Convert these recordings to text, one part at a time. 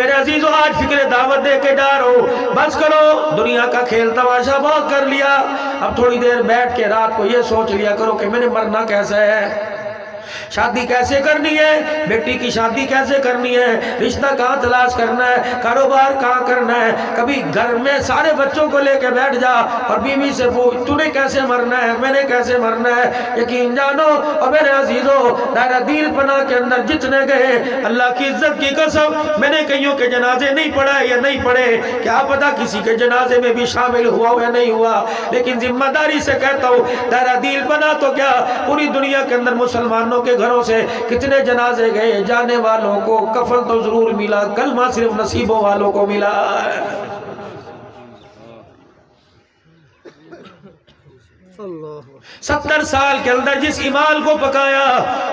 میرے عزیزو آج فکر دعوت دے کے ڈارو، بس کرو، دنیا کا کھیل تماشا بہت کر لیا، اب تھوڑی دیر بیٹھ کے رات کو یہ سوچ لیا کرو کہ میں نے مرنا کیسا ہے، شادی کیسے کرنی ہے، بیٹی کی شادی کیسے کرنی ہے، رشتہ کہاں تلاش کرنا ہے، کاروبار کہاں کرنا ہے۔ کبھی گھر میں سارے بچوں کو لے کے بیٹھ جا اور بیوی سے پوچھ تو نے کیسے مرنا ہے، میں نے کیسے مرنا ہے۔ یقین جانو اور میرے عزیزو، دائرہ دین پناہ کے اندر جتنے گئے، اللہ کی عزت کی قسم میں نے کئیوں کے جنازے نہیں پڑھائے یا نہیں پڑھے، کیا پتا کسی کے جنازے میں بھی شامل ہوا یا نہیں ہوا، لیکن ذمہ داری سے کہتا ہوں دائرہ دین پناہ تو کیا پوری دنیا کے اندر مسلمانوں کے گھروں سے کتنے جنازے گئے، جانے والوں کو کفن تو ضرور ملا، کلمہ صرف نصیبوں والوں کو ملا ہے۔ 70 سال کے اندر جس ایمان کو پکایا،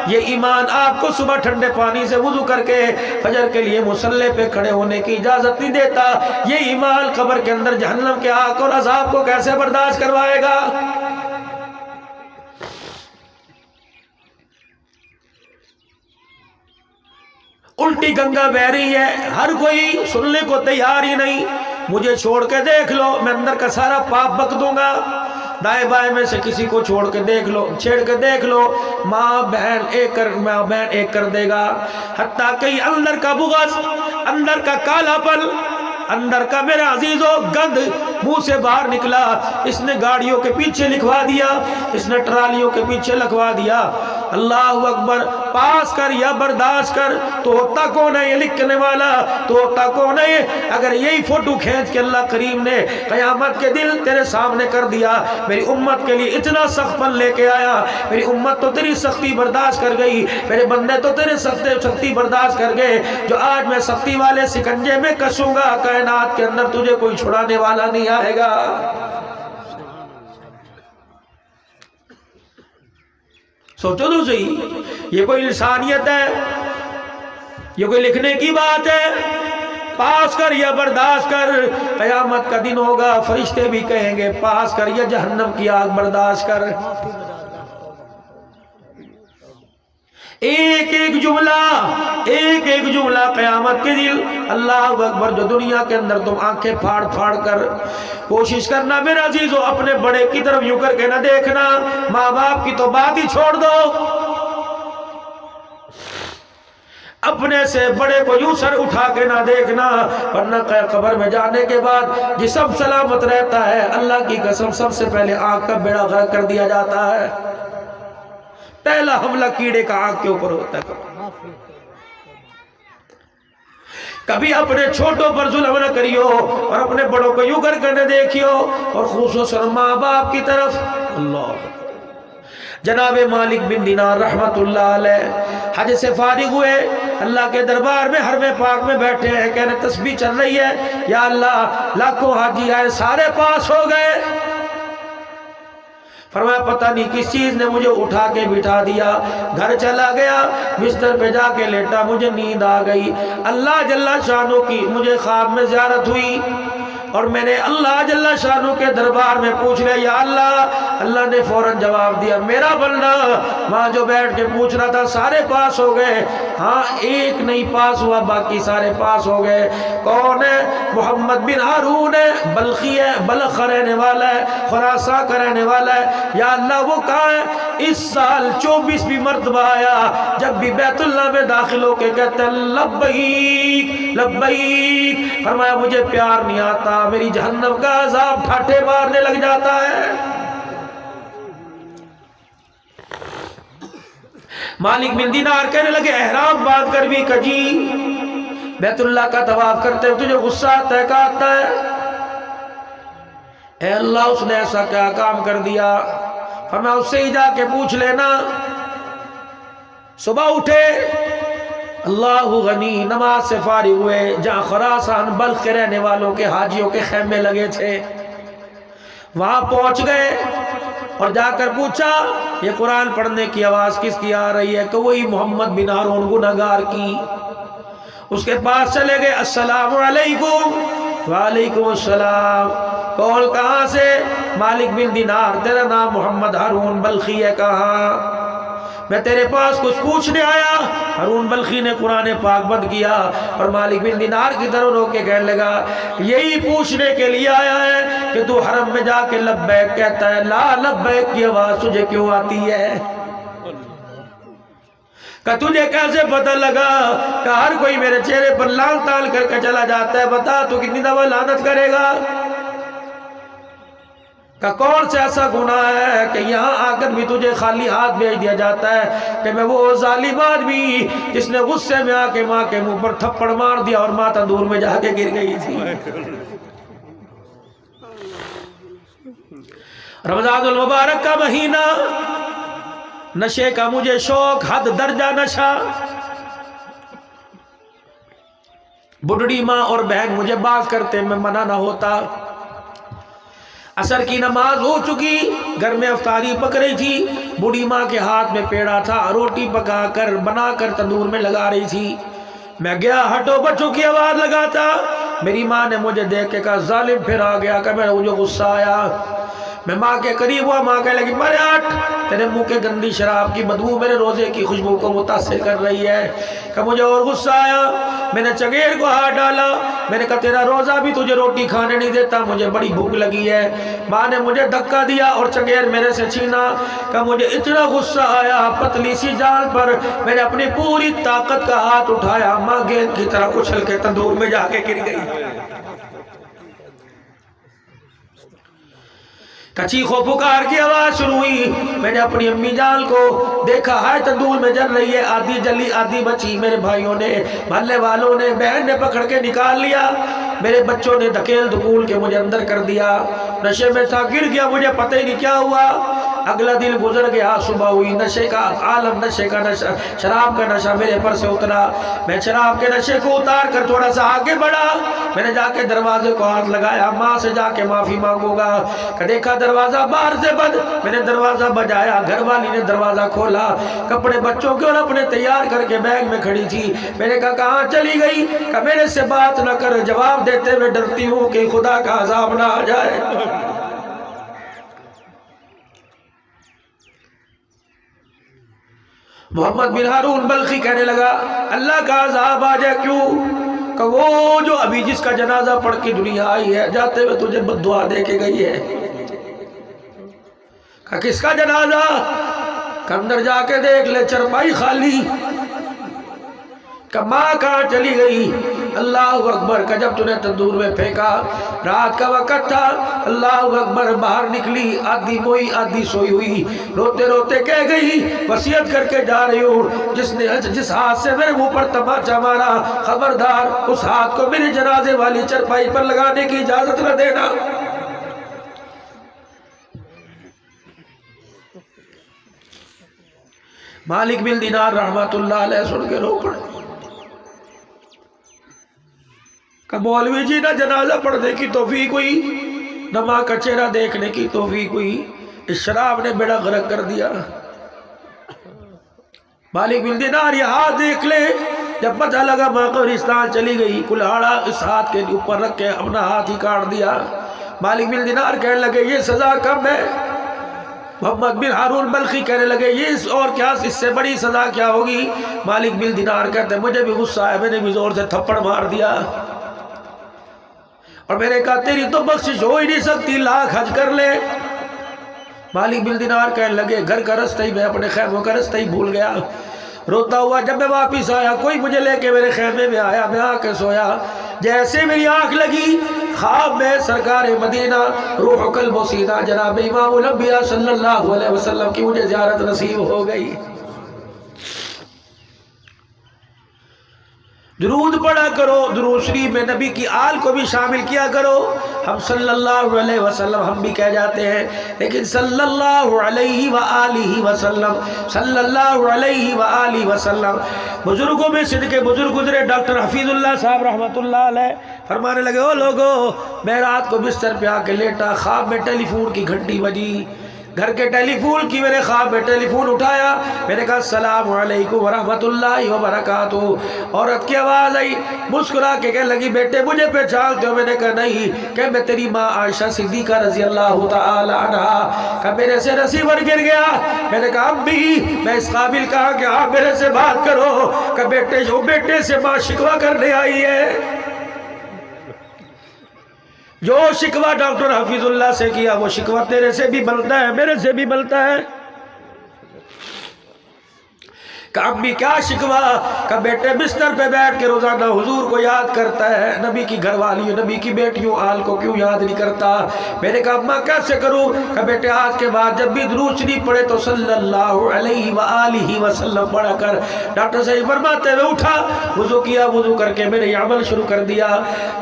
یہ ایمان آپ کو صبح ٹھنڈے پانی سے وضو کر کے فجر کے لیے مصلی پہ کھڑے ہونے کی اجازت نہیں دیتا، یہ ایمان قبر کے اندر جہنم کے آگ اور عذاب کو کیسے برداشت کروائے گا۔ الٹی گنگا بہ رہی ہے، ہر کوئی سننے کو تیار ہی نہیں، مجھے چھوڑ کے دیکھ لو، میں اندر کا سارا پاپ بک دوں گا، دائیں بائیں میں سے کسی کو چھوڑ کے دیکھ لو، چھیڑ کے دیکھ لو، ماں بہن ایک کر دے گا، حتیٰ کہ اندر کا بغض، اندر کا کالا پن، اندر کا میرے عزیزو گند منہ سے باہر نکلا، اس نے گاڑیوں کے پیچھے لکھوا دیا، اس نے ٹرالیوں کے پیچھے لکھوا دیا، اللہ اکبر، پاس کر یا برداشت کر، تو ہوتا کون ہے یہ لکھنے والا، تو ہوتا کون ہے یہ؟ اگر یہی فوٹو کھینچ کے اللہ کریم نے قیامت کے دن تیرے سامنے کر دیا، میری امت کے لیے اتنا سخت پن لے کے آیا، میری امت تو تیری سختی برداشت کر گئی، میرے بندے تو تیرے سختی برداشت کر گئے، جو آج میں سختی والے سکنجے میں کسوں گا، کائنات کے اندر تجھے کوئی چھڑانے والا نہیں آئے گا۔ سوچو تو صحیح، یہ کوئی انسانیت ہے؟ یہ کوئی لکھنے کی بات ہے؟ پاس کر یا برداشت کر، قیامت کا دن ہوگا، فرشتے بھی کہیں گے پاس کر یا جہنم کی آگ برداشت کر۔ ایک ایک جملہ قیامت کے دن، اللہ اکبر، جو دنیا کے اندر تم آنکھیں پھاڑ پھاڑ کر کوشش کرنا میرے عزیزو، اپنے بڑے کی طرف یوں کر کے نہ دیکھنا، ماں باپ کی تو بات ہی چھوڑ دو، اپنے سے بڑے کو یوں سر اٹھا کے نہ دیکھنا، ورنہ قبر میں جانے کے بعد جسم سلامت رہتا ہے، اللہ کی قسم سب سے پہلے آنکھ کا بیڑا غرق کر دیا جاتا ہے، پہلا حملہ کیڑے کا آنکھ کے اوپر ہوتا ہے۔ کبھی اپنے چھوٹوں پر ظلم نہ کریو اور اپنے بڑوں کو یوں کر کے دیکھیو، اور خصوصاً ماں باپ کی طرف۔ اللہ جناب مالک بن دینار رحمت اللہ علیہ حج سے فارغ ہوئے، اللہ کے دربار میں حرم پاک میں بیٹھے ہیں، کہنے تسبیح چل رہی ہے، یا اللہ لاکھوں حاجی آئے سارے پاس ہو گئے، فرمایا پتہ نہیں کس چیز نے مجھے اٹھا کے بٹھا دیا، گھر چلا گیا، بستر پہ جا کے لیٹا، مجھے نیند آ گئی، اللہ جل شانہ کی مجھے خواب میں زیارت ہوئی، اور میں نے اللہ جل شانہ کے دربار میں پوچھ لیا، یا اللہ، اللہ نے فوراً جواب دیا، میرا بندہ، وہاں جو بیٹھ کے پوچھ رہا تھا سارے پاس ہو گئے، ہاں ایک نہیں پاس ہوا، باقی سارے پاس ہو گئے، کون ہے؟ محمد بن ہارون ہے، بلخی ہے، بلخ رہنے والا ہے، خراساں کا رہنے والا ہے، یا اللہ وہ کہاں ہے؟ اس سال 24 مرتبہ آیا، جب بھی بیت اللہ میں داخل ہو کے کہتے ہیں لبیک لبیک، فرمایا مجھے پیار نہیں آتا، میری جہنم کا عذاب ٹھاٹھے مارنے لگ جاتا ہے۔ مالک بن دینار کہنے لگے احرام باندھ کر بھی کجی بیت اللہ کا طواف کرتے ہوئے تجھے غصہ آتا ہے؟ کہا آتا ہے۔ اے اللہ اس نے ایسا کیا کام کر دیا؟ فرمایا اس سے ہی جا کے پوچھ لینا۔ صبح اٹھے، اللہ غنی، نماز سے فارغ ہوئے، جہاں خراسان بلخ کے رہنے والوں کے حاجیوں کے خیمے لگے تھے، وہاں پہنچ گئے اور جا کر پوچھا یہ قرآن پڑھنے کی آواز کس کی آ رہی ہے؟ کہ وہی محمد بن ہارون گنہگار کی۔ اس کے پاس چلے گئے، السلام علیکم۔ وعلیکم السلام۔ کون؟ کہاں سے؟ مالک بن دینار، تیرا نام محمد ہارون بلخی ہے، کہاں؟ میں تیرے پاس کچھ پوچھنے آیا۔ ہارون بلخی نے قرآن پاک بند کیا اور مالک بن دینار کی طرف رو کے کہنے لگا یہی پوچھنے کے لیے آیا ہے کہ تو حرم میں جا کے لبیک کہتا ہے، لا لبیک کی آواز تجھے کیوں آتی ہے؟ کہ تجھے کیسے پتہ لگا کہ ہر کوئی میرے چہرے پر لال تال کر کے چلا جاتا ہے، بتا تو کتنی دفعہ لعنت کرے گا؟ کہ کون سے ایسا گناہ ہے کہ یہاں آ کر بھی تجھے خالی ہاتھ بھیج دیا جاتا ہے کہ میں وہ ظالم آدمی جس نے غصے میں آ کے ماں کے منہ پر تھپڑ مار دیا اور ماں تندور میں جا کے گر گئی تھی۔ رمضان المبارک کا مہینہ، نشے کا مجھے شوق، حد درجہ نشہ، بڈڑی ماں اور بہن مجھے باز کرتے میں منع نہ ہوتا۔ عصر کی نماز ہو چکی، گھر میں افطاری پک رہی تھی، بوڑھی ماں کے ہاتھ میں پیڑا تھا، روٹی پکا کر بنا کر تندور میں لگا رہی تھی۔ میں گیا، ہٹو بچوں کی آواز لگاتا، میری ماں نے مجھے دیکھ کے کہا ظالم پھر آ گیا، کہ مجھے غصہ آیا، میں ماں کے قریب ہوا، ماں کہنے لگی مرے ہٹ، تیرے منہ کے گندی شراب کی بدبو میرے روزے کی خوشبو کو متاثر کر رہی ہے۔ کہ مجھے اور غصہ آیا، میں نے چنگیڑ کو ہاتھ ڈالا، میں نے کہا تیرا روزہ بھی تجھے روٹی کھانے نہیں دیتا، مجھے بڑی بھوک لگی ہے۔ ماں نے مجھے دھکا دیا اور چنگیڑ میرے سے چھینا۔ کہ مجھے اتنا غصہ آیا، پتلی سی جال پر میں نے اپنی پوری طاقت کا ہاتھ اٹھایا، ماں گیند کی طرح اچھل کے تندور میں جا کے گر گئی۔ چیخ و پکار کی آواز شروع ہوئی، میں نے اپنی امی جان کو دیکھا، ہائے تندور میں جل رہی ہے، آدھی جلی آدھی بچی۔ میرے بھائیوں نے، محلے والوں نے، بہن نے پکڑ کے نکال لیا، میرے بچوں نے دھکیل دھکول کے مجھے اندر کر دیا۔ نشے میں تھا، گر گیا، مجھے پتہ ہی نہیں کیا ہوا۔ اگلا دن گزر گیا، صبح ہوئی، نشے کا عالم، نشے کا نشہ، شراب کا نشہ میرے پر سے اترا۔ میں شراب کے نشے کو اتار کر تھوڑا سا آگے بڑھا، میں نے جا کے دروازے کو ہاتھ لگایا، ماں سے جا کے معافی مانگوں گا۔ کہ دیکھا دروازہ باہر سے بند، میں نے دروازہ بجایا، گھر والی نے دروازہ کھولا، کپڑے بچوں کے اور اپنے تیار کر کے بیگ میں کھڑی تھی۔ میں نے کہا کہاں چلی گئی؟ کہ میرے سے بات نہ کر، جواب دیتے ہوئے ڈرتی ہوں کہ خدا کا عذاب نہ آ جائے۔ محمد بن ہارون بلخی کہنے لگا اللہ کا عذاب آ جائے کیوں؟ کہ وہ جو ابھی جس کا جنازہ پڑھ کے دنیا آئی ہے، جاتے ہوئے تجھے بد دعا دے کے گئی ہے۔ کہ کس کا جنازہ؟ کہ اندر جا کے دیکھ لے، چرپائی خالی۔ کہ ماں کہاں چلی گئی؟ اللہ اکبر۔ کہ جب تُنے تندور میں پھینکا، رات کا وقت تھا، اللہ اکبر، باہر نکلی، آدھی موئی آدھی سوئی ہوئی، روتے روتے کہہ گئی وصیت کر کے جا رہی ہوں، جس ہاتھ سے میرے منہ پر تماچا مارا، خبردار اس ہاتھ کو میرے جنازے والی چرپائی پر لگانے کی اجازت نہ دینا۔ مالک بن دینار رحمت اللہ علیہ سن کے رو پڑے۔ کہ مولوی جی نہ جنازہ پڑھنے کی توفیق ہوئی، نہ ماں کا چہرہ دیکھنے کی توفیق ہوئی، اس شراب نے بیڑا غرق کر دیا۔ مالک بن دینار یہ ہاتھ دیکھ لے، جب پتہ لگا ماں قبرستان چلی گئی، کلہاڑا اس ہاتھ کے اوپر رکھ کے اپنا ہاتھ ہی کاٹ دیا۔ مالک بن دینار کہنے لگے یہ سزا کم ہے۔ محمد بن ہارون بلخی کہنے لگے یہ اور کیا، اس سے بڑی سزا کیا ہوگی؟ مالک بن دینار کہتے ہیں مجھے بھی غصہ آیا، میں نے بھی زور سے تھپڑ مار دیا، اور میں نے کہا تیری تو بخشش ہو ہی نہیں سکتی، لاکھ حج کر لے۔ مالک بن دینار کہنے لگے گھر کا رستہ ہی، میں اپنے خیموں کا رستہ ہی بھول گیا، روتا ہوا جب میں واپس آیا، کوئی مجھے لے کے میرے خیمے میں آیا، میں آ کے سویا، جیسے میری آنکھ لگی خواب میں سرکار مدینہ روح قلب و سینہ جناب امام الانبیاء صلی اللہ علیہ وسلم کی مجھے زیارت نصیب ہو گئی۔ درود پڑھا کرو، درود شریف میں نبی کی آل کو بھی شامل کیا کرو۔ ہم صلی اللہ علیہ وسلم ہم بھی کہہ جاتے ہیں، لیکن صلی اللہ علیہ وآلہ وسلم، صلی اللہ علیہ وآلہ وسلم۔ بزرگوں میں صدق بزرگ گزرے ڈاکٹر حفیظ اللہ صاحب رحمت اللہ علیہ فرمانے لگے او لوگو، میں رات کو بستر پہ آ کے لیٹا، خواب میں ٹیلی فون کی گھنٹی بجی، گھر کے ٹیلی فون کی میرے خواب میں ٹیلی فون اٹھایا، میں نے کہا السلام علیکم ورحمۃ اللہ وبرکاتہ۔ عورت کی آواز آئی، مسکرا کے کہنے لگی بیٹے مجھے پہچانتے ہو؟ میں نے کہا نہیں۔ کہ میں تیری ماں عائشہ صدیقہ رضی اللہ تعالی عنہا۔ کہ میرے سے ریسیور گر گیا۔ میں نے کہا امی میں اس قابل کہا کہ آپ میرے سے بات کرو۔ کہ بیٹے سے ماں شکوہ کرنے آئی ہے، جو شکوہ ڈاکٹر حفیظ اللہ سے کیا وہ شکوہ تیرے سے بھی بنتا ہے، میرے سے بھی بنتا ہے۔ کہ امی کیا شکوہ؟ کہ بیٹے بستر پہ بیٹھ کے روزانہ حضور کو یاد کرتا ہے، نبی کی گھر والیوں نبی کی بیٹیوں آل کو کیوں یاد نہیں کرتا؟ میں نے کہا اماں کیسے کروں؟ کہ بیٹے آج کے بعد جب بھی درود شریف پڑھے تو صلی اللہ علیہ وآلہ وسلم پڑھا کر۔ ڈاکٹر صاحب فرماتے ہوئے اٹھا، وضو کیا، وضو کر کے میں نے یہ عمل شروع کر دیا۔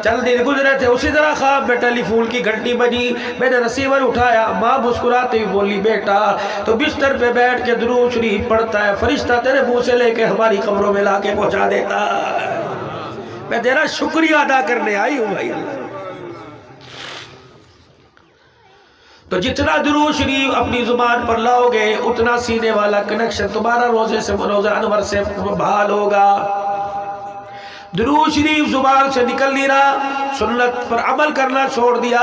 چند دن گزرے تھے، اسی طرح خواب میں ٹیلی فون کی گھنٹی بجی، میں نے ریسیور اٹھایا، ماں مسکراتے ہوئی بولی بیٹا تو بستر پہ بیٹھ کے درود شریف پڑھتا ہے، فرشتہ تیرے منہ سے لے کے ہماری قبروں میں لا کے پہنچا دیتا۔ میں تیرا شکریہ ادا کرنے آئی ہوں بھائی اللہ۔ تو جتنا درود شریف اپنی زبان پر لاؤ گے اتنا سینے والا کنیکشن تمہارا روزے سے روزہ انور سے بحال ہوگا۔ درود شریف زبان سے نکل نہیں رہا، سنت پر عمل کرنا چھوڑ دیا،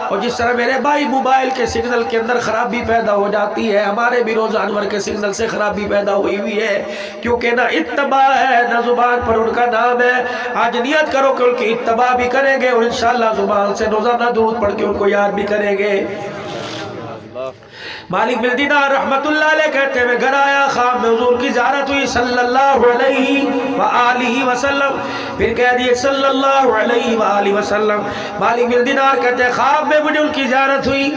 اور جس طرح میرے بھائی موبائل کے سگنل کے اندر خرابی پیدا ہو جاتی ہے، ہمارے بھی روزہ انور کے سگنل سے خرابی پیدا ہوئی ہے، کیونکہ نہ اتباع ہے نہ زبان پر ان کا نام ہے۔ آج نیت کرو کہ ان کی اتباع بھی کریں گے اور انشاءاللہ زبان سے روزانہ درود پڑھ کے ان کو یاد بھی کریں گے۔ مالک بن دینار رحمت اللہ علیہ کہتے ہیں میں گھر آیا، خواب میں حضور کی زیارت ہوئی صلی اللہ علیہ وآلہ وسلم، پھر کہہ دیے صلی اللہ علیہ وآلہ وسلم۔ مالک بن دینار کہتے ہیں خواب میں مجھے ان کی زیارت ہوئی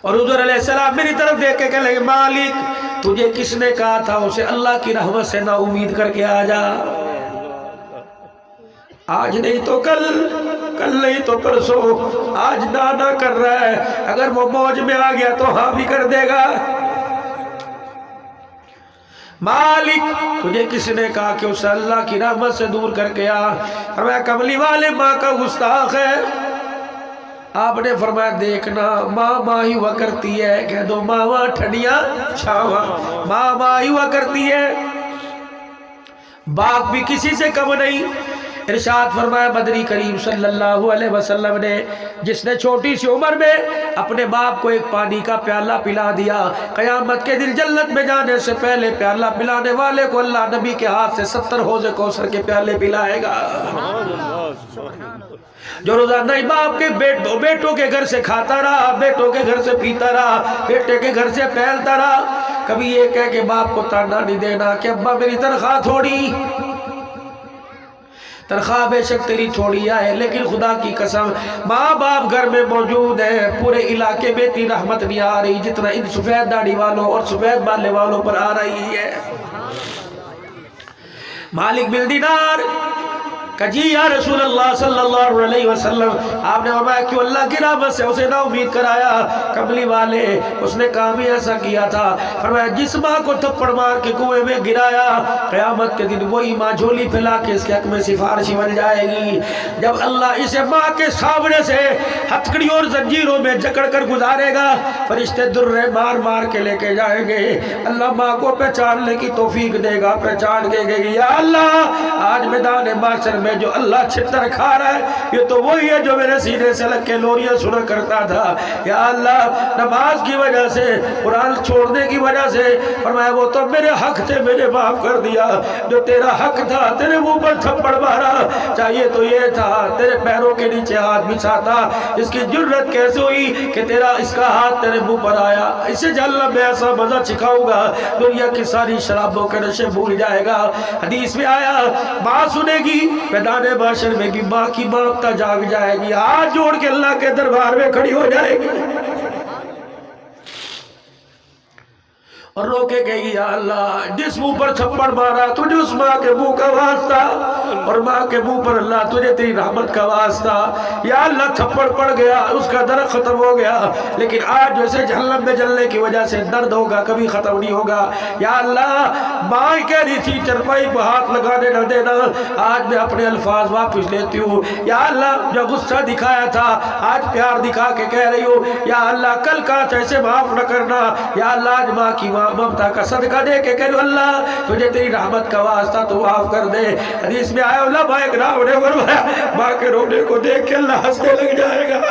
اور حضور علیہ السلام میری طرف دیکھ کے کہنے لگے مالک تجھے کس نے کہا تھا اسے اللہ کی رحمت سے نا امید کر کے آ جا، آج نہیں تو کل، کل نہیں تو پرسوں، آج نانا کر رہا ہے، اگر وہ موج میں آ گیا تو ہاں بھی کر دے گا۔ مالک تجھے کس نے کہا کہ اسے اللہ کی رحمت سے دور کر کے آ؟ فرمایا کملی والے ماں کا گستاخ ہے۔ آپ نے فرمایا دیکھنا ماں ماں ہی ہوا کرتی ہے، کہہ دو ماں ماں ٹھنڈیاں چھاواں، ماں ماں ہی ہوا کرتی ہے، باپ بھی کسی سے کم نہیں۔ ارشاد فرمایا بدری کریم صلی اللہ علیہ وسلم نے جس نے چھوٹی سی عمر میں اپنے باپ کو ایک پانی کا پیالہ پلا دیا، قیامت کے دن جنت میں جانے سے پہلے پیالہ پلانے والے کو اللہ نبی کے ہاتھ سے 70 حوض کوثر کے پیالے پلائے گا۔ جو روزانہ باپ کے بیٹوں کے گھر سے کھاتا رہا، بیٹوں کے گھر سے پیتا رہا، بیٹے کے گھر سے پھیلتا رہا، کبھی یہ کہہ کہ باپ کو تانا نہیں دینا کہ ابا میری تنخواہ تھوڑی، تنخواہ بے شک تیری تھوڑی آئے لیکن خدا کی قسم ماں باپ گھر میں موجود ہیں، پورے علاقے میں اتنی رحمت نہیں آ رہی جتنا ان سفید داڑھی والوں اور سفید بالے والوں پر آ رہی ہے۔ مالک بن دینار کہ جی یا رسول اللہ صلی اللہ علیہ وسلم، آپ نے فرمایا کیوں اللہ کی رحمت سے اسے نا امید کرایا؟ کملی والے اس نے کام ہی ایسا کیا تھا، فرمایا جس ماں کو تھپڑ مار کے کنویں میں گرایا قیامت کے دن وہی ماں جھولی پھیلا کے اس کے حق میں سفارشی بن جائے گی۔ جب اللہ اسے ماں کے سامنے سے ہتھکڑیوں اور زنجیروں میں جکڑ کر گزارے گا، فرشتے درے مار مار کے لے کے جائیں گے، اللہ ماں کو پہچاننے کی توفیق دے گا، پہچان کے گے یا اللہ آج میدان محشر میں جو اللہ چھتر کھا رہا ہے یہ تو وہی ہے جو میرے سینے سے لگ کے لوریاں سنا کرتا تھا، یا اللہ نماز کی وجہ سے قرآن چھوڑنے کی وجہ سے فرمایا وہ تو میرے حق تھے میں نے معاف کر دیا، جو تیرا حق تھا تیرے منہ پر تھپڑ مارا، چاہیے تو یہ تھا تیرے پیروں کے نیچے ہاتھ بچھاتا، اس کی جرت کیسے ہوئی کہ تیرا اس کا ہاتھ تیرے منہ پر آیا، اسے جلنا میں ایسا مزہ چکھاؤں گا دنیا کی ساری شرابوں کے نشے بھول جائے گا۔ حدیث میں آیا ماں سنے گی میدان محشر میں بھی ماں کی ممتا جاگ جائے گی، ہاتھ جوڑ کے اللہ کے دربار میں کھڑی ہو جائے گی اور روکے گئی یا اللہ جس منہ پر چھپڑ مارا تجھے اس ماں کے منہ کا واسطہ اور ماں کے منہ پر اللہ تجھے تیری رحمت کا واسطہ یا اللہ تھپڑ پڑ گیا اس کا درد ختم ہو گیا لیکن آج جیسے جہنم میں جلنے کی وجہ سے درد ہوگا کبھی ختم نہیں ہوگا یا اللہ ماں کہہ رہی تھی چرپائی پہ ہاتھ لگانے نہ دینا آج میں اپنے الفاظ واپس لیتی ہوں یا اللہ جو غصہ دکھایا تھا آج پیار دکھا کے کہہ رہی ہوں یا اللہ کل کا ایسے معاف نہ کرنا یا اللہ آج ماں کی ممتا کا صدقہ دے کے کہہ اللہ تجھے تیری رحمت کا واسطہ تو معاف کر دے حدیث میں آیا علماء اکرام نے فرمایا ماں کے رونے کو دیکھ کے اللہ ہنسنے لگ جائے گا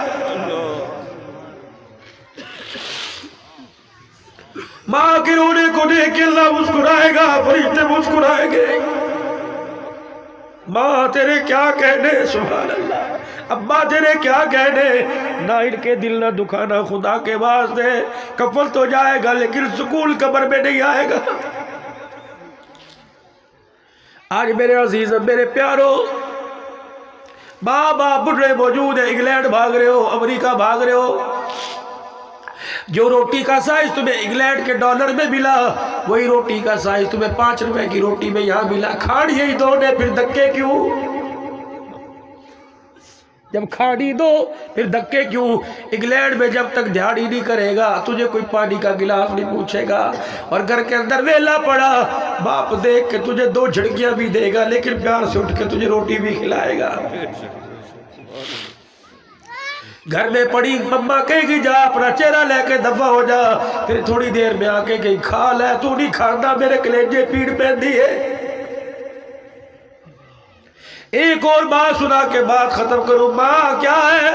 ماں کے رونے کو دیکھ کے اللہ مسکرائے گا فرشتے مسکرائیں گے ماں تیرے کیا کہنے سبحان اللہ ابا تیرے کیا کہنے نہ ان کے دل نہ دکھانا خدا کے واسطے کفل تو جائے گا لیکن سکون قبر میں نہیں آئے گا آج میرے عزیز میرے پیارو بابا بڑھے موجود ہیں انگلینڈ بھاگ رہے ہو امریکہ بھاگ رہے ہو جو روٹی کا سائز تمہیں انگلینڈ کے ڈالر میں ملا وہی روٹی کا سائز تمہیں 5 روپے کی روٹی میں یہاں ملا کھاڑی یہی دو نے پھر دھکے کیوں جب کھاڑی دو پھر دھکے کیوں انگلینڈ میں جب تک دھیاڑی نہیں کرے گا تجھے کوئی پانی کا گلاس نہیں پوچھے گا اور گھر کے اندر ویلا پڑا باپ دیکھ کے تجھے 2 جھڑکیاں بھی دے گا لیکن پیار سے اٹھ کے تجھے روٹی بھی کھلائے گا گھر میں پڑی مما کہے گی جا اپنا چہرہ لے کے دفع ہو جا پھر تھوڑی دیر میں آ کے گئی کھا لے تو نہیں کھانا میرے کلیجے پیڑ پہندی ہے ایک اور بات سنا کے بات ختم کروں ماں کیا ہے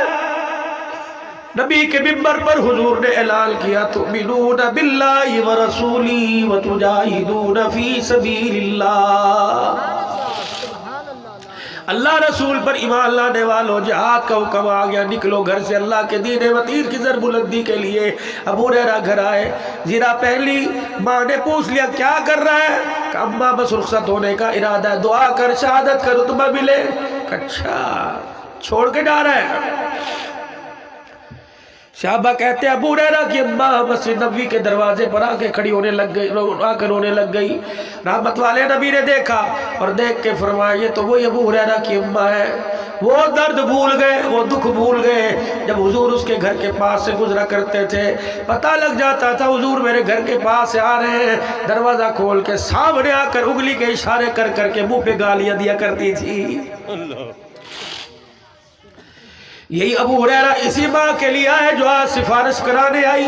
نبی کے منبر پر حضور نے اعلان کیا تؤمنون باللہ ورسولہ وتجاہدون فی سبیل اللہ اللہ رسول پر ایمان لانے والوں جہاد کا حکم آ گیا نکلو گھر سے اللہ کے دین وطیر کی سربلندی کے لیے ابو ہریرہ گھر آئے زیرہ پہلی ماں نے پوچھ لیا کیا کر رہا ہے کہ اماں بس رخصت ہونے کا ارادہ ہے دعا کر شہادت کا رتبہ ملے اچھا چھوڑ کے جا رہا ہے صحابہ کہتے ہیں ابو ہریرہ کی اماں مسجد نبوی کے دروازے پر آ کے کھڑی ہونے لگ گئی آ کر رونے لگ گئی رحمت والے نبی نے دیکھا اور دیکھ کے فرمایا یہ تو وہی ابو ہریرہ کی اماں ہے وہ درد بھول گئے وہ دکھ بھول گئے جب حضور اس کے گھر کے پاس سے گزرا کرتے تھے پتہ لگ جاتا تھا حضور میرے گھر کے پاس سے آ رہے ہیں دروازہ کھول کے سامنے آ کر انگلی کے اشارے کر کر کے منہ پہ گالیاں دیا کرتی تھی یہی ابو ہریرہ اسی ماں کے لیے آئے جو آج سفارش کرانے آئی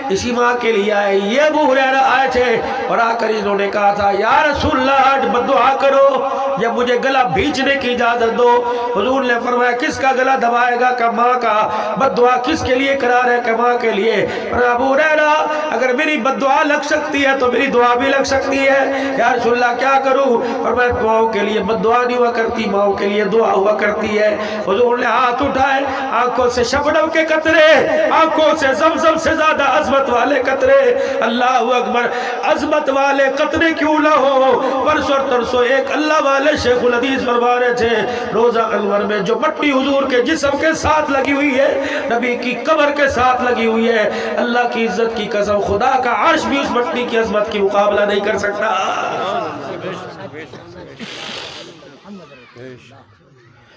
اسی ماں کے لیے آئے یہ ابو ہریرہ آئے تھے اور آ کر انہوں نے کہا تھا یا رسول اللہ آج بددعا کرو یا مجھے گلا بھیجنے کی اجازت دو حضور نے فرمایا کس کا گلا دبائے گا کہ ماں کا بددعا کس کے لیے کرا رہے کہ ماں کے لیے اور ابو ہریرہ اگر میری بددعا لگ سکتی ہے تو میری دعا بھی لگ سکتی ہے یا رسول اللہ کیا کروں اور میں ماؤں کے لیے بددعا نہیں ہوا کرتی ماؤں کے لیے دعا ہوا کرتی ہے حضور نے ہاتھ اٹھائے آنکھوں سے شبنم کے قطرے آنکھوں سے زمزم سے زیادہ عظمت والے قطرے اللہ اکبر عظمت والے قطرے کیوں نہ ہو پرسوں ترسوں ایک اللہ والے شیخ الحدیث فرما رہے تھے روزہ انور میں جو مٹی حضور کے جسم کے ساتھ لگی ہوئی ہے نبی کی قبر کے ساتھ لگی ہوئی ہے اللہ کی عزت کی قسم خدا کا عرش بھی اس مٹی کی عظمت کی مقابلہ نہیں کر سکتا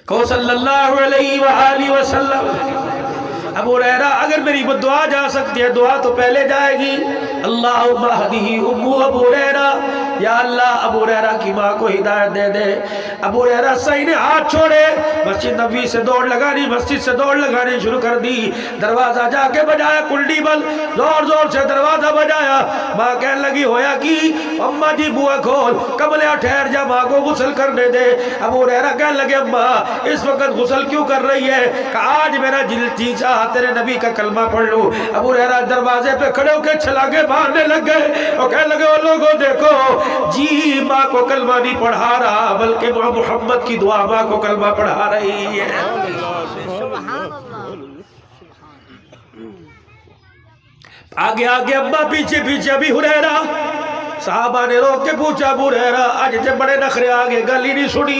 کو صلی اللہ علیہ وآلہ وسلم ابو ہریرہ اگر میری دعا جا سکتی ہے دعا تو پہلے جائے گی اللہم اہدہ امو ابو ہریرہ یا اللہ ابو ہریرہ کی ماں کو ہدایت دے دے ابو ہریرہ صحیح نے ہاتھ چھوڑے مسجد نبوی سے دوڑ لگانی مسجد سے دوڑ لگانی شروع کر دی دروازہ جا کے بجایا کلڈی بل زور زور سے دروازہ بجایا ماں کہنے لگی ہویا کی اماں جی بوا کھول قبلہ ٹھہر جا ماں کو غسل کرنے دے ابو ہریرہ کہنے لگے اماں اس وقت غسل کیوں کر رہی ہے کہ آج میرا دل چیچا تیرے نبی کا کلمہ پڑھ لوں ابو ہریرہ دروازے پہ کھڑے ہو کے چھلاگے مارنے لگ گئے اور کہنے لگے وہ لوگوں دیکھو جی ماں کو کلمہ نہیں پڑھا رہا بلکہ محمد کی دعا ماں کو کلمہ پڑھا رہی ہے آگے آگے ابا پیچھے پیچھے ابی ہریرہ صحابہ نے روک کے پوچھا ابو ہریرہ آج جب بڑے نخرے آگے گالی نہیں سنی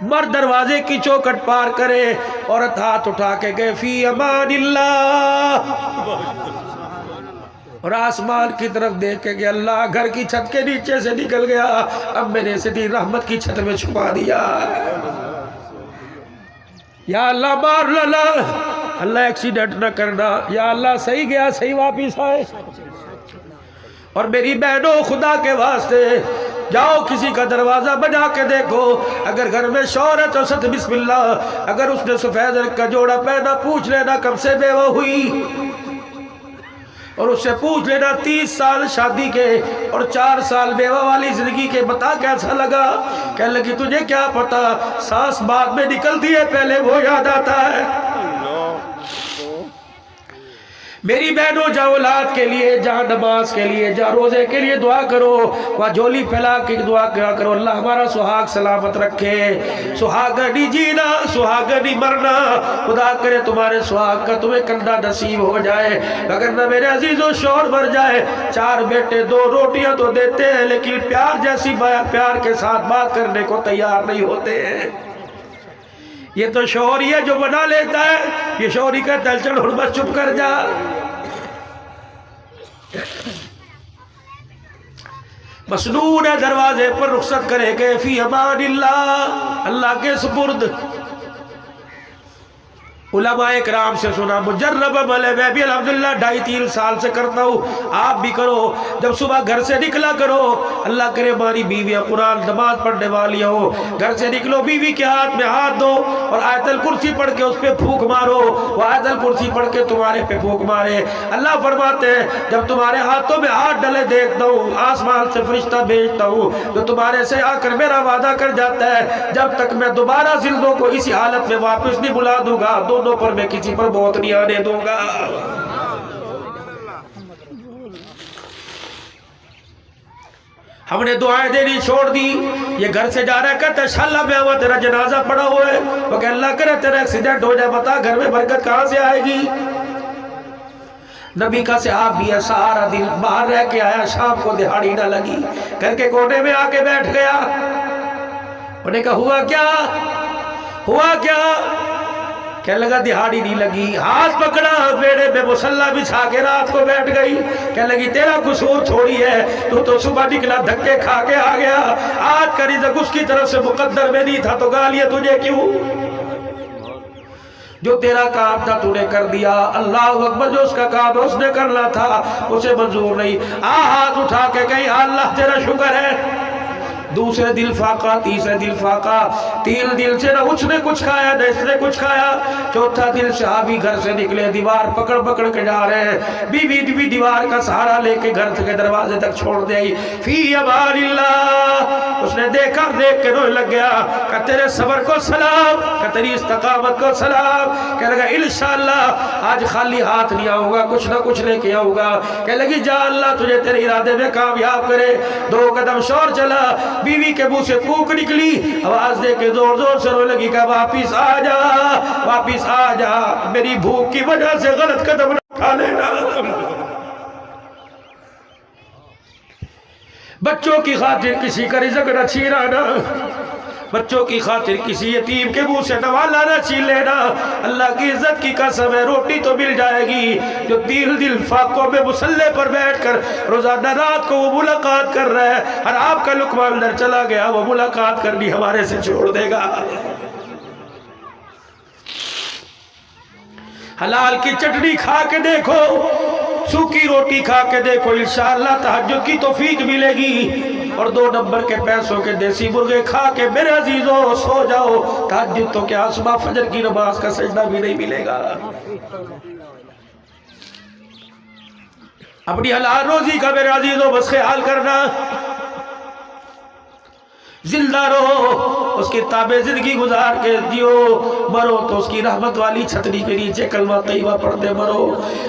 مرد دروازے کی چوکھٹ پار کرے، عورت ہاتھ اٹھا کے گئے فی امان اللہ، اور آسمان کی طرف دیکھ کے کہ اللہ گھر کی چھت کے نیچے سے نکل گیا، اب میں نے اسے دی رحمت کی چھت میں چھپا دیا۔ یا اللہ مار لالا، اللہ ایکسیڈنٹ نہ کرنا، یا اللہ صحیح گیا صحیح واپس آئے۔ اور میری بہنوں خدا کے واسطے جاؤ کسی کا دروازہ بجا کے دیکھو، اگر گھر میں شوہر ہے تو ست بسم اللہ، اگر اس نے سفید رنگ کا جوڑا پہنا پوچھ لینا کب سے بیوہ ہوئی، اور اس سے پوچھ لینا 30 سال شادی کے اور 4 سال بیوہ والی زندگی کے، بتا کیسا لگا؟ کہنے لگی تجھے کیا پتا، سانس بعد میں نکلتی ہے پہلے وہ یاد آتا ہے۔ میری بہنوں جا اولاد کے لیے، جا نماز کے لیے، جا روزے کے لیے دعا کرو، وہاں جھولی پھیلا کے دعا کیا کرو، اللہ ہمارا سہاگ سلامت رکھے، سہاگا نہیں جینا سہاگا نہیں مرنا، خدا کرے تمہارے سہاگ کا تمہیں کندھا نصیب ہو جائے، اگر نہ میرے عزیزوں شوہر مر جائے، 4 بیٹے 2 روٹیاں تو دیتے ہیں لیکن پیار جیسی پیار کے ساتھ بات کرنے کو تیار نہیں ہوتے ہیں۔ یہ تو شوہر ہی ہے جو بنا لیتا ہے، یہ شوہر ہی کہتا ہے چل بس چپ کر جا۔ مسنون ہے دروازے پر رخصت کرے گئے فی امان اللہ، اللہ کے سپرد۔ علماء اکرام سے سنا، مجرب عمل ہے، میں بھی الحمدللہ 2.5-3 سال سے کرتا ہوں، آپ بھی کرو، جب صبح گھر سے نکلا کرو، اللہ کرے ہماری بیویاں قرآن نماز پڑھنے والی ہو، گھر سے نکلو بیوی کے ہاتھ میں ہاتھ دو اور آیت الکرسی پڑھ کے اس پہ پھونک مارو، وہ آیت الکرسی پڑھ کے تمہارے پہ پھونک مارے۔ اللہ فرماتے ہیں جب تمہارے ہاتھوں میں ہاتھ ڈلے دیکھتا ہوں، آسمان سے فرشتہ بھیجتا ہوں جو تمہارے سے آ کر میرا وعدہ کر جاتا ہے، جب تک میں دوبارہ زندوں کو اسی حالت میں واپس نہیں بلا دوں گا، دونوں پر میں کسی پر موت نہیں آنے دوں گا۔ ہم نے دعائیں دینی چھوڑ دی، یہ گھر سے جا رہا ہے کہتا ہے انشاءاللہ میں ہوا تیرا جنازہ پڑا ہوا ہے، وہ کہ اللہ کرے تیرا ایکسیڈنٹ ہو جائے، بتا گھر میں برکت کہاں سے آئے گی؟ نبی کا صحابی ہے، سارا دن باہر رہ کے آیا، شام کو دہاڑی نہ لگی، گھر کے کونے میں آ کے بیٹھ گیا، انہوں نے کہا ہوا کیا ہوا کیا؟ کہنے لگا دہاڑی نہیں لگی، ہاتھ پکڑا بیڑے میں مصلی بچھا کے رات کو بیٹھ گئی، کہنے لگی تیرا قصور چھوڑی ہے، تو صبح نکلا دھکے کھا کے آ گیا، آج کا رزق اس کی طرف سے مقدر میں نہیں تھا تو گالیاں تجھے کیوں؟ جو تیرا کام تھا تو نے کر دیا، اللہ اکبر، جو اس کا کام اس نے کرنا تھا اسے منظور نہیں، ہاتھ اٹھا کے کہیں اللہ تیرا شکر ہے۔ دوسرے دل فاقہ، تیسرے دل فاقہ، 3 دل سے نہ اس نے کچھ کھایا نہ اس نے کچھ کھایا، چوتھا دل صحابی گھر سے نکلے، دیوار پکڑ پکڑ کے جا رہے ہیں، بیوی بھی دیوار کا سہارا لے کے گھر کے دروازے تک چھوڑ دے آئی، فی امان اللہ، اس نے دیکھا، دیکھ کے رونے لگ گیا، کہ تیرے صبر کو سلام، کہ تیری استقامت کو سلام، کہنے لگا انشاءاللہ آج خالی ہاتھ نہیں آؤں گا، کچھ نہ کچھ لے کے آؤں گا، کہنے لگی جا اللہ تجھے تیرے ارادے میں کامیاب کرے، 2 قدم شور چلا، بیوی کے منہ سے پھونک نکلی، آواز دے کے زور زور سے رونے لگی کہ واپس آ جا واپس آ جا، میری بھوک کی وجہ سے غلط قدم نہ اٹھا لینا۔ بچوں کی خاطر کسی کا رزق نہ چھینانا، بچوں کی خاطر کسی یتیم کے منہ سے نوالا نہ چھین لینا، اللہ کی عزت کی قسم ہے روٹی تو مل جائے گی، جو 3 دل فاقوں میں مصلی پر بیٹھ کر روزانہ رات کو وہ ملاقات کر رہا ہے، اور آپ کا لقمہ اندر چلا گیا، وہ ملاقات کرنی ہمارے سے چھوڑ دے گا۔ حلال کی چٹنی کھا کے دیکھو، سوکھی روٹی کھا کے دیکھو، انشاءاللہ تہجد کی توفیق ملے گی، اور 2 نمبر کے پیسوں کے دیسی مرغے کھا کے میرے عزیزوں سو جاؤ، تہجد تو کیا صبح فجر کی نماز کا سجدہ بھی نہیں ملے گا۔ اپنی حلال روزی کا میرے عزیزوں بس خیال کرنا، زندہ رہو، اس کے تابع زندگی گزار کے جیو، مرو تو اس کی رحمت والی چھتری کے نیچے کلمہ طیبہ پڑھتے مرو۔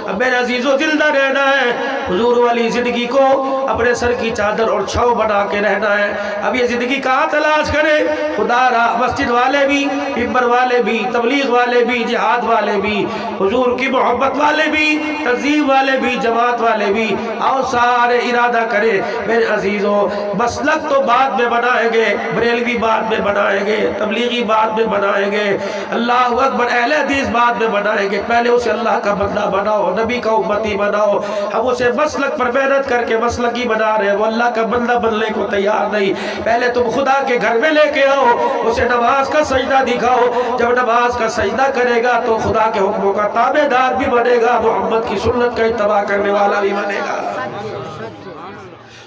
اب میرے عزیزوں زندہ رہنا ہے، حضور والی زندگی کو اپنے سر کی چادر اور چھاؤں بنا کے رہنا ہے. اب یہ زندگی کہاں تلاش کرے؟ خدا را مسجد والے بھی، ممبر والے بھی، تبلیغ والے بھی، جہاد والے بھی، حضور کی محبت والے بھی، تنظیم والے بھی، جماعت والے بھی، آؤ سارے ارادہ کرے میرے عزیزوں. مسلک تو بعد میں بنائیں گے، بریلوی بعد میں بنائیں گے، تبلیغی بعد میں بنائیں گے، اللہ اکبر، اہل حدیث بعد میں بنائیں گے. پہلے اسے اللہ کا بندہ بناؤ، نبی کا امتی بناؤ. ہم اسے مسلک پر محنت کر کے مسلکی بنا رہے ہیں، وہ اللہ کا بندہ بننے کو تیار نہیں. پہلے تم خدا کے گھر میں لے کے آؤ، اسے نماز کا سجدہ دکھاؤ. جب نماز کا سجدہ کرے گا تو خدا کے حکموں کا تابع دار بھی بنے گا، محمد کی سنت کا اتباع کرنے والا بھی بنے گا.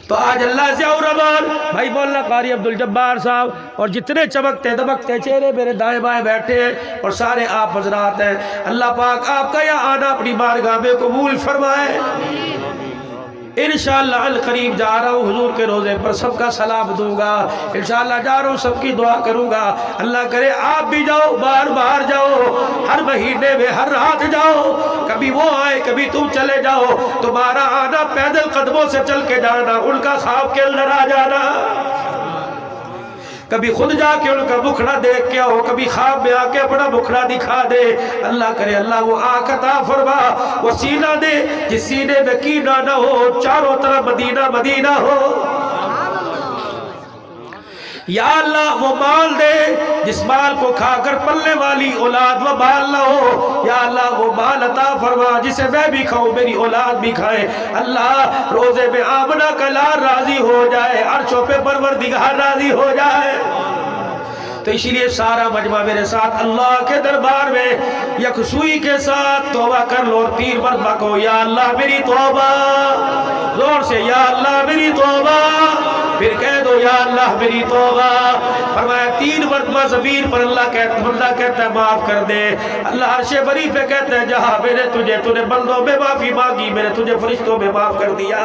تو آج اللہ سے اور رحمان بھائی مولانا قاری عبدالجبار صاحب اور جتنے چمکتے دمکتے چہرے میرے دائیں بائیں بیٹھے ہیں اور سارے آپ حضرات ہیں، اللہ پاک آپ کا یہ آنا اپنی بارگاہ میں قبول فرمائے. انشاءاللہ القریب جا رہا ہوں حضور کے روزے پر، سب کا سلام دوں گا. انشاءاللہ جا رہا ہوں، سب کی دعا کروں گا. اللہ کرے آپ بھی جاؤ، بار بار جاؤ، ہر مہینے میں ہر رات جاؤ. کبھی وہ آئے کبھی تم چلے جاؤ. تمہارا آنا پیدل قدموں سے چل کے جانا، ان کا خواب کے اندر آ جانا. کبھی خود جا کے ان کا مکھڑا دیکھ کے آؤ، کبھی خواب میں آ کے اپنا مکھڑا دکھا دے. اللہ کرے اللہ وہ آنکھ عطا فرما، وہ سینہ دے جس سینے میں کینہ نہ ہو، چاروں طرف مدینہ مدینہ ہو. یا اللہ وہ مال دے جس مال کو کھا کر پلنے والی اولاد و بال نہ ہو. یا اللہ وہ مال عطا فرما جسے میں بھی کھاؤں میری اولاد بھی کھائے. اللہ روزے میں آمنہ کا لال راضی ہو جائے، عرشوں پہ پروردگار راضی ہو جائے. تو اسی لیے سارا مجمع میرے ساتھ اللہ کے دربار میں یکسوئی کے ساتھ توبہ کر لو اور 3 مرتبہ کہو یا اللہ میری توبہ. زور سے یا اللہ میری توبہ. پھر کہہ دو یا اللہ میری توبہ. فرمایا 3 مرتبہ زمین پر اللہ کہتا ہے معاف کر دے. اللہ عرش بری پہ کہتا ہے جہاں میں نے تو نے بندوں میں معافی مانگی، میں نے تجھے فرشتوں میں معاف کر دیا.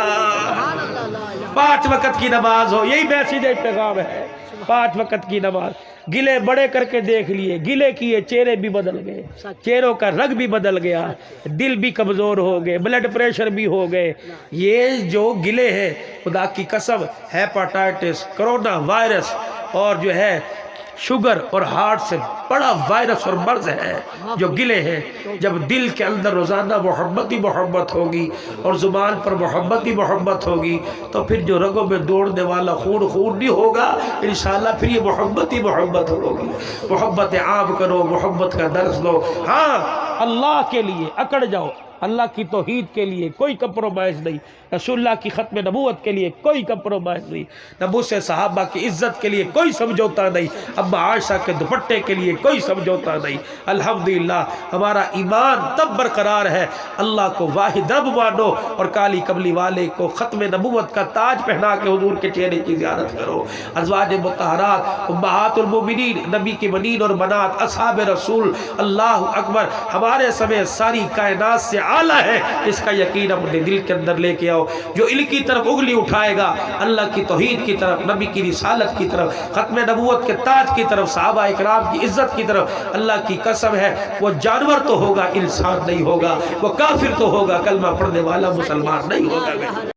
5 وقت کی نماز ہو، یہی میسیج پیغام ہے. 5 وقت کی نماز. گلے بڑے کر کے دیکھ لیے، گلے کیے، چہرے بھی بدل گئے، چہروں کا رنگ بھی بدل گیا، دل بھی کمزور ہو گئے، بلڈ پریشر بھی ہو گئے. یہ جو گلے ہیں خدا کی قسم، ہیپاٹائٹس، کرونا وائرس اور جو ہے شوگر اور ہارٹ سے بڑا وائرس اور مرض ہے جو گلے ہیں. جب دل کے اندر روزانہ محبت ہی محبت ہوگی اور زبان پر محبت ہی محبت ہوگی تو پھر جو رگوں میں دوڑنے والا خون خون نہیں ہوگا انشاءاللہ، پھر یہ محبت ہی محبت ہوگی. محبت عام کرو، محبت کا درس دو. ہاں اللہ کے لیے اکڑ جاؤ، اللہ کی توحید کے لیے کوئی کمپرومائز نہیں، رسول اللہ کی ختم نبوت کے لیے کوئی کمپرومائز نہیں، نبوت سے صحابہ کی عزت کے لیے کوئی سمجھوتا نہیں، اما عائشہ کے دوپٹے کے لیے کوئی سمجھوتا نہیں. الحمدللہ ہمارا ایمان تب برقرار ہے اللہ کو واحد رب مانو اور کالی کملی والے کو ختم نبوت کا تاج پہنا کے حضور کے چہرے کی زیارت کرو. ازواج مطہرات امہات المومنین، نبی کے بنین اور بنات، اصحاب رسول، اللہ اکبر، ہمارے سمیت ساری کائنات سے اعلیٰ ہے، اس کا یقین اپنے دل کے اندر لے کے آؤ. جو ان کی طرف انگلی اٹھائے گا اللہ کی توحید کی طرف، نبی کی رسالت کی طرف، ختم نبوت کے تاج کی طرف، صحابہ اکرام کی عزت کی طرف، اللہ کی قسم ہے وہ جانور تو ہوگا انسان نہیں ہوگا، وہ کافر تو ہوگا کلمہ پڑھنے والا مسلمان نہیں ہوگا.